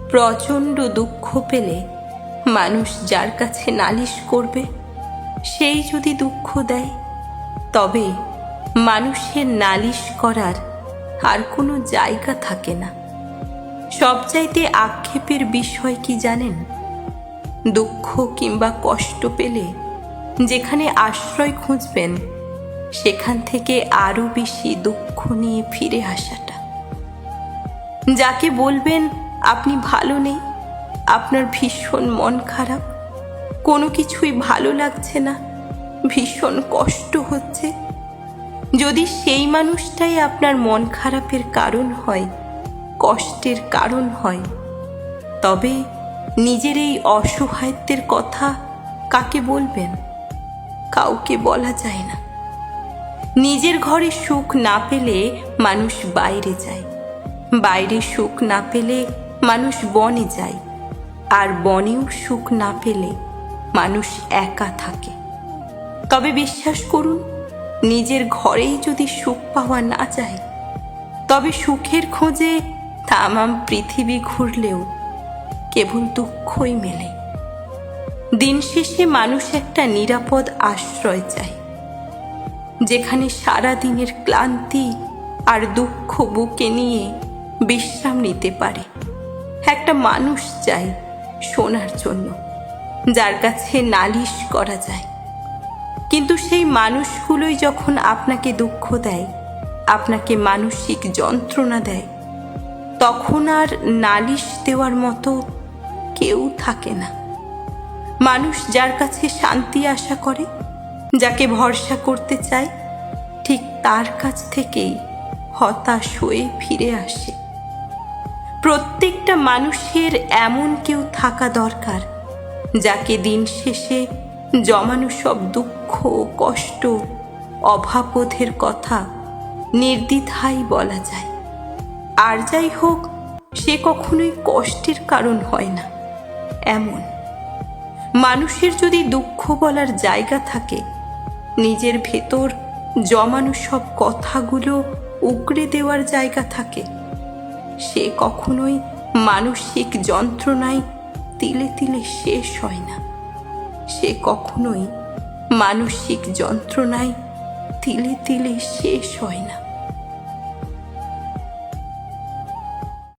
প্রচণ্ড দুঃখ পেলে মানুষ যার কাছে নালিশ করবে সেই যদি দুঃখ দেয়, তবে মানুষের নালিশ করার আর কোনো জায়গা থাকে না। সবচাইতে আক্ষেপের বিষয় কি জানেন? দুঃখ কিংবা কষ্ট পেলে যেখানে আশ্রয় খুঁজবেন, সেখান থেকে আরো বেশি দুঃখ নিয়ে ফিরে আসাটা। যাকে বলবেন আপনি ভালো নেই, আপনার ভীষণ মন খারাপ, কোনো কিছুই ভালো লাগছে না, ভীষণ কষ্ট হচ্ছে, যদি সেই মানুষটাই আপনার মন খারাপের কারণ হয়, কষ্টের কারণ হয়, তবে নিজের এই অসহায়ত্বের কথা কাকে বলবেন? কাউকে বলা যায় না। নিজের ঘরে সুখ না পেলে মানুষ বাইরে যায়, বাইরে সুখ না পেলে মানুষ বনে যায়, আর বনেও সুখ না পেলে মানুষ একা থাকে। তবে বিশ্বাস করুন, নিজের ঘরেই যদি সুখ পাওয়া না যায়, তবে সুখের খোঁজে তামাম পৃথিবী ঘুরলেও কেবল দুঃখই মেলে। দিন শেষে মানুষ একটা নিরাপদ আশ্রয় চায়, যেখানে সারা দিনের ক্লান্তি আর দুঃখ বুকে নিয়ে বিশ্রাম নিতে পারে। একটা মানুষ চাই শোনার জন্য, যার কাছে নালিশ করা যায়। কিন্তু সেই মানুষগুলোই যখন আপনাকে দুঃখ দেয়, আপনাকে মানসিক যন্ত্রণা দেয়, তখন আর নালিশ দেওয়ার মতো কেউ থাকে না। মানুষ যার কাছে শান্তি আশা করে, যাকে ভরসা করতে চায়, ঠিক তার কাছ থেকেই হতাশ হয়ে ফিরে আসে। প্রত্যেকটা মানুষের এমন কেউ থাকা দরকার, যাকে দিন শেষে জমানো সব দুঃখ, কষ্ট, অভাববোধের কথা নির্দ্বিধায় বলা যায়। আর যাই হোক, সে কখনোই কষ্টের কারণ হয় না। এমন মানুষের যদি দুঃখ বলার জায়গা থাকে, নিজের ভেতর জমানো সব কথাগুলো উগড়ে দেওয়ার জায়গা থাকে, সে কখনোই মানসিক যন্ত্রণায় তিলে তিলে শেষ হয় না। সে কখনোই মানসিক যন্ত্রণায় তিলে তিলে শেষ হয় না।